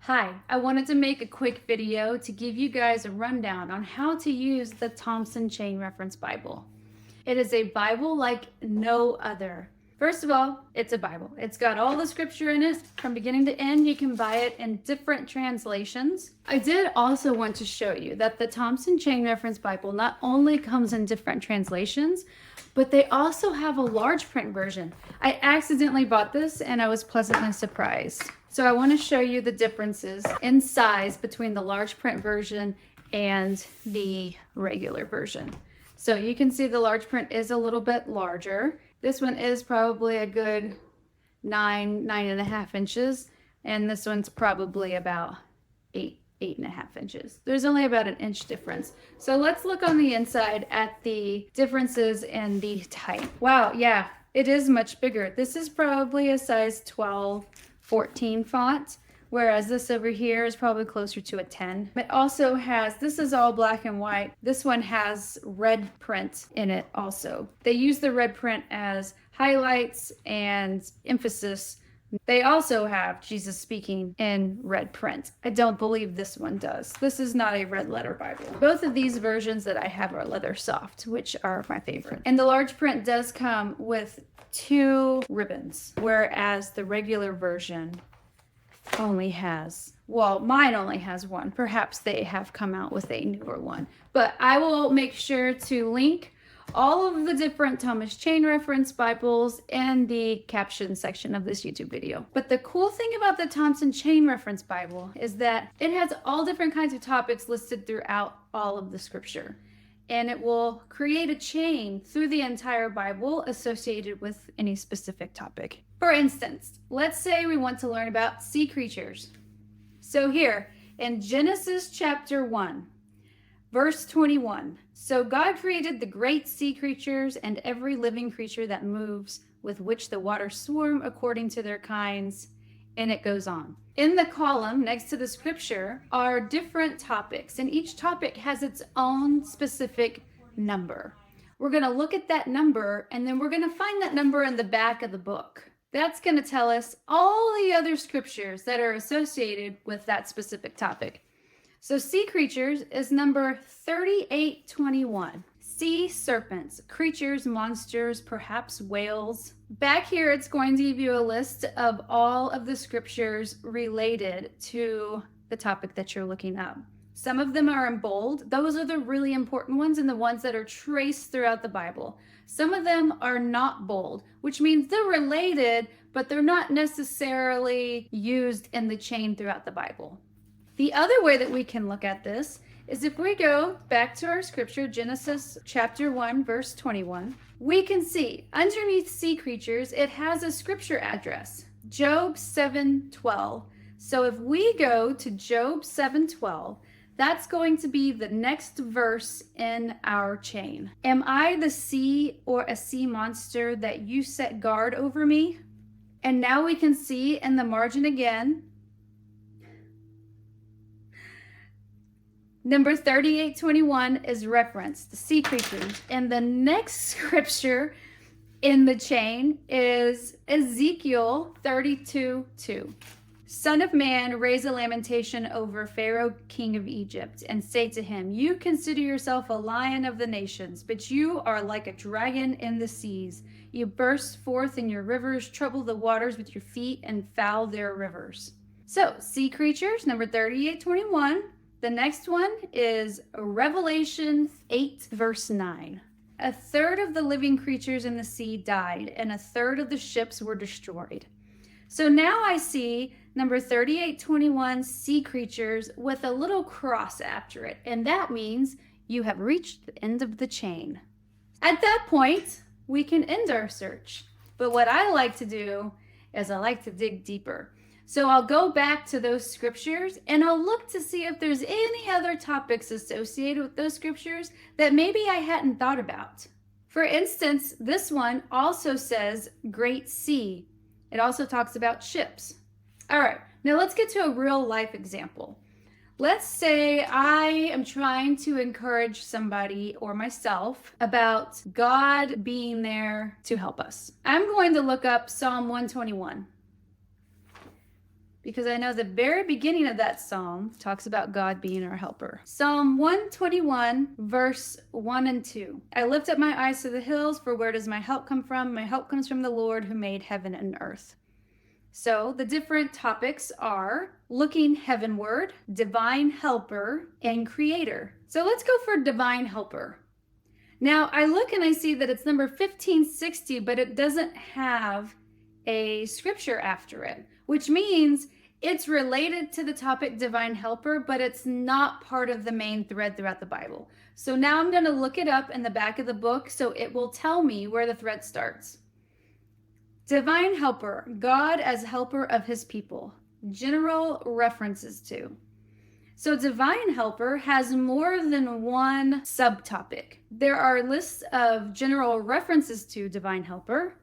Hi, I wanted to make a quick video to give you guys a rundown on how to use the Thompson Chain Reference Bible. It is a Bible like no other. First of all, it's a Bible. It's got all the scripture in it from beginning to end. You can buy it in different translations. I did also want to show you that the Thompson Chain Reference Bible not only comes in different translations, but they also have a large print version. I accidentally bought this and I was pleasantly surprised. So I want to show you the differences in size between the large print version and the regular version. So you can see the large print is a little bit larger. This one is probably a good 9.5 inches, and this one's probably about 8.5 inches. There's only about an inch difference. So let's look on the inside at the differences in the type. Wow, yeah, it is much bigger. This is probably a size 12, 14 font, whereas this over here is probably closer to a 10. It also has, this is all black and white. This one has red print in it also. They use the red print as highlights and emphasis. They also have Jesus speaking in red print. I don't believe this one does. This is not a red letter Bible. Both of these versions that I have are leather soft, which are my favorite. And the large print does come with 2 ribbons, whereas the regular version only has, well, mine only has 1. Perhaps they have come out with a newer one. But I will make sure to link all of the different Thomas Chain Reference Bibles in the caption section of this YouTube video. But the cool thing about the Thompson Chain Reference Bible is that it has all different kinds of topics listed throughout all of the scripture. And it will create a chain through the entire Bible associated with any specific topic. For instance, let's say we want to learn about sea creatures. So here in Genesis chapter 1, verse 21, so God created the great sea creatures and every living creature that moves, with which the waters swarm according to their kinds, and it goes on. In the column next to the scripture are different topics, and each topic has its own specific number. We're going to look at that number, and then we're going to find that number in the back of the book. That's going to tell us all the other scriptures that are associated with that specific topic. So sea creatures is number 3821. Sea serpents, creatures, monsters, perhaps whales. Back here, it's going to give you a list of all of the scriptures related to the topic that you're looking up. Some of them are in bold. Those are the really important ones and the ones that are traced throughout the Bible. Some of them are not bold, which means they're related, but they're not necessarily used in the chain throughout the Bible. The other way that we can look at this is if we go back to our scripture, Genesis chapter 1, verse 21, we can see underneath sea creatures, it has a scripture address, Job 7:12. So if we go to Job 7:12, that's going to be the next verse in our chain. Am I the sea or a sea monster that you set guard over me? And now we can see in the margin again, number 3821 is referenced, the sea creatures. And the next scripture in the chain is Ezekiel 32:2. Son of man, raise a lamentation over Pharaoh, king of Egypt, and say to him, you consider yourself a lion of the nations, but you are like a dragon in the seas. You burst forth in your rivers, trouble the waters with your feet, and foul their rivers. So, sea creatures, number 3821. The next one is Revelation 8, verse 9. A third of the living creatures in the sea died, and a third of the ships were destroyed. So now I see number 3821, sea creatures, with a little cross after it, and that means you have reached the end of the chain. At that point, we can end our search. But what I like to do is I like to dig deeper. So I'll go back to those scriptures and I'll look to see if there's any other topics associated with those scriptures that maybe I hadn't thought about. For instance, this one also says great sea. It also talks about ships. All right, now let's get to a real life example. Let's say I am trying to encourage somebody or myself about God being there to help us. I'm going to look up Psalm 121. because I know the very beginning of that psalm talks about God being our helper. Psalm 121, verse 1 and 2. I lift up my eyes to the hills, for where does my help come from? My help comes from the Lord who made heaven and earth. So the different topics are looking heavenward, divine helper, and creator. So let's go for divine helper. Now I look and I see that it's number 1560, but it doesn't have a scripture after it, which means it's related to the topic divine helper, but it's not part of the main thread throughout the Bible. So now I'm going to look it up in the back of the book so it will tell me where the thread starts. Divine helper, God as helper of his people. General references to. So divine helper has more than one subtopic. There are lists of general references to divine helper,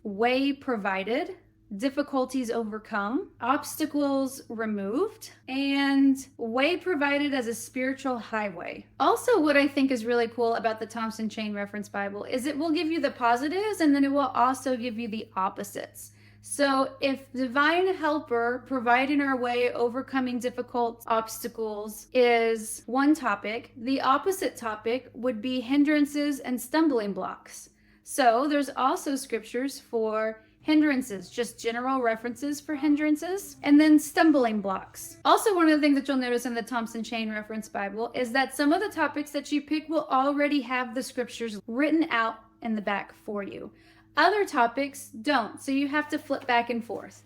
way provided, difficulties overcome, obstacles removed, and way provided as a spiritual highway. Also, what I think is really cool about the Thompson Chain Reference Bible is it will give you the positives and then it will also give you the opposites. So if divine helper, providing our way, overcoming difficult obstacles is one topic, the opposite topic would be hindrances and stumbling blocks. So there's also scriptures for hindrances, just general references for hindrances, and then stumbling blocks. Also, one of the things that you'll notice in the Thompson Chain Reference Bible is that some of the topics that you pick will already have the scriptures written out in the back for you. Other topics don't, so you have to flip back and forth.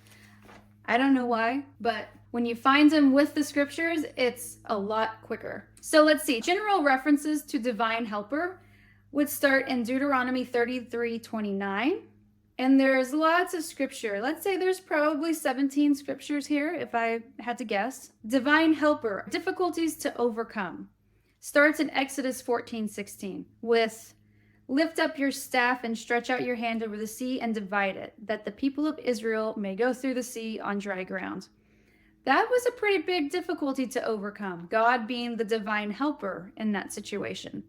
I don't know why, but when you find them with the scriptures, it's a lot quicker. So let's see, general references to divine helper would start in Deuteronomy 33:29. And there's lots of scripture. Let's say there's probably 17 scriptures here, if I had to guess. Divine helper, difficulties to overcome, starts in Exodus 14:16 with, lift up your staff and stretch out your hand over the sea and divide it, that the people of Israel may go through the sea on dry ground. That was a pretty big difficulty to overcome, God being the divine helper in that situation.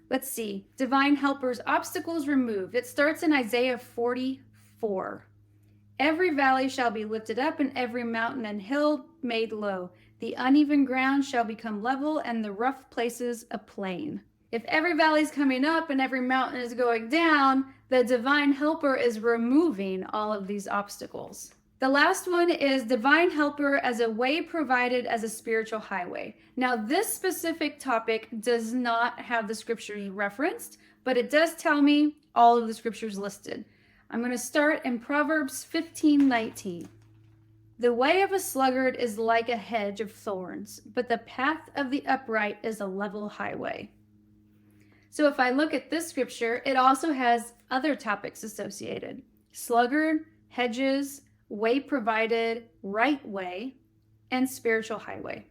Let's see, divine helpers, obstacles removed. It starts in Isaiah 44. Every valley shall be lifted up and every mountain and hill made low. The uneven ground shall become level and the rough places a plain. If every valley is coming up and every mountain is going down, the divine helper is removing all of these obstacles. The last one is divine helper as a way provided as a spiritual highway. Now, this specific topic does not have the scriptures referenced, but it does tell me all of the scriptures listed. I'm going to start in Proverbs 15:19. The way of a sluggard is like a hedge of thorns, but the path of the upright is a level highway. So if I look at this scripture, it also has other topics associated. Sluggard, hedges, way provided, right way, and spiritual highway.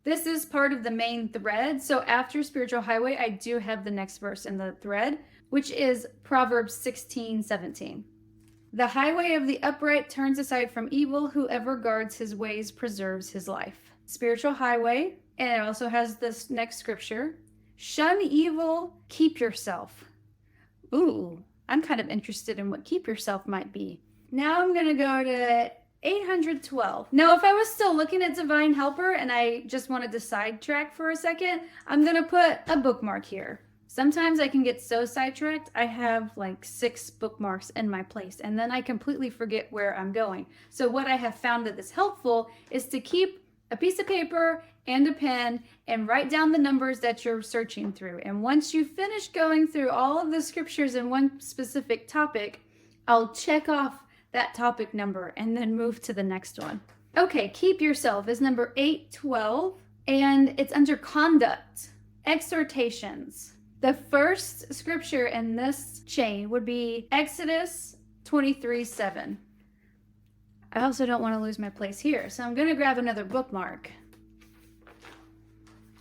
This is part of the main thread. So after spiritual highway, I do have the next verse in the thread, which is Proverbs 16:17. The highway of the upright turns aside from evil. Whoever guards his ways preserves his life. Spiritual highway, and it also has this next scripture. Shun evil, keep yourself. Ooh, I'm kind of interested in what keep yourself might be. Now I'm going to go to 812. Now, if I was still looking at divine helper and I just wanted to sidetrack for a second, I'm going to put a bookmark here. Sometimes I can get so sidetracked, I have like 6 bookmarks in my place, and then I completely forget where I'm going. So what I have found that is helpful is to keep a piece of paper and a pen and write down the numbers that you're searching through. And once you finish going through all of the scriptures in one specific topic, I'll check off that topic number and then move to the next one. Okay, keep yourself is number 812, and it's under conduct, exhortations. The first scripture in this chain would be Exodus 23:7. I also don't want to lose my place here, so I'm going to grab another bookmark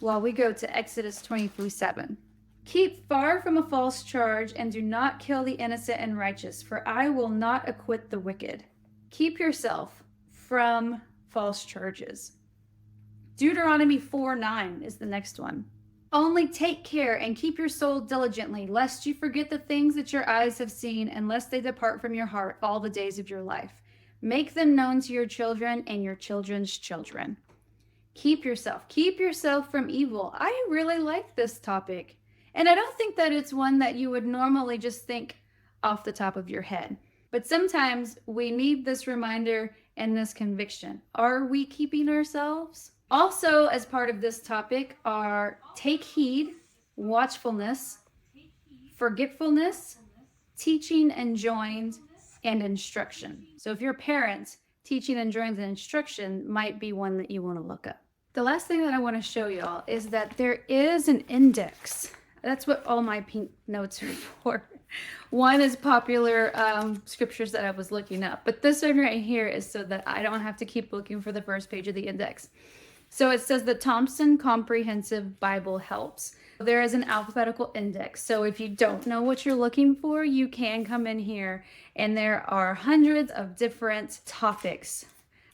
while we go to Exodus 23:7. Keep far from a false charge and do not kill the innocent and righteous, for I will not acquit the wicked. Keep yourself from false charges. Deuteronomy 4:9 is the next one. Only take care and keep your soul diligently, lest you forget the things that your eyes have seen, and lest they depart from your heart all the days of your life. Make them known to your children and your children's children. Keep yourself from evil. I really like this topic. And I don't think that it's one that you would normally just think off the top of your head. But sometimes we need this reminder and this conviction. Are we keeping ourselves? Also, as part of this topic are take heed, watchfulness, forgetfulness, teaching enjoined, and instruction. So if you're a parent, teaching enjoined and instruction might be one that you want to look up. The last thing that I want to show y'all is that there is an index. That's what all my pink notes are for. One is popular scriptures that I was looking up, but this one right here is so that I don't have to keep looking for the first page of the index. So it says the Thompson Comprehensive Bible Helps. There is an alphabetical index. So if you don't know what you're looking for, you can come in here and there are hundreds of different topics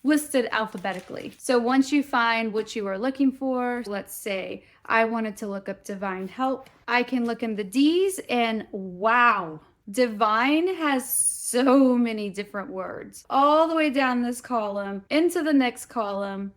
listed alphabetically. So once you find what you are looking for, let's say I wanted to look up divine help, I can look in the D's and wow, divine has so many different words all the way down this column into the next column.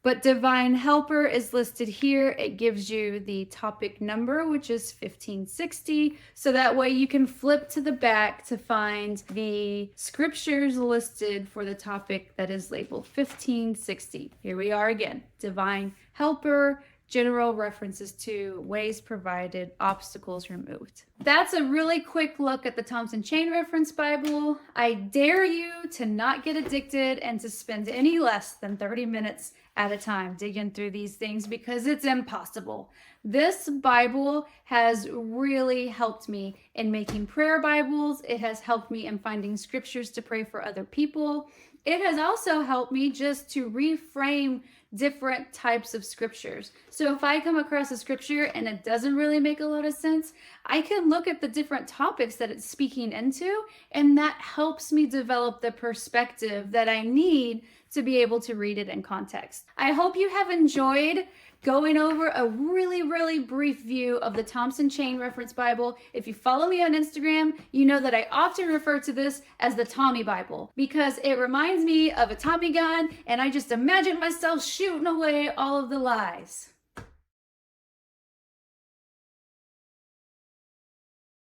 But divine helper is listed here. It gives you the topic number, which is 1560. So that way you can flip to the back to find the scriptures listed for the topic that is labeled 1560. Here we are again, divine helper, general references to ways provided, obstacles removed. That's a really quick look at the Thompson Chain Reference Bible. I dare you to not get addicted and to spend any less than 30 minutes at a time digging through these things because it's impossible. This Bible has really helped me in making prayer Bibles. It has helped me in finding scriptures to pray for other people. It has also helped me just to reframe different types of scriptures. So if I come across a scripture and it doesn't really make a lot of sense, I can look at the different topics that it's speaking into, and that helps me develop the perspective that I need to be able to read it in context. I hope you have enjoyed going over a really brief view of the Thompson Chain Reference Bible. If you follow me on Instagram, you know that I often refer to this as the Tommy Bible because it reminds me of a Tommy gun and I just imagine myself shooting away all of the lies.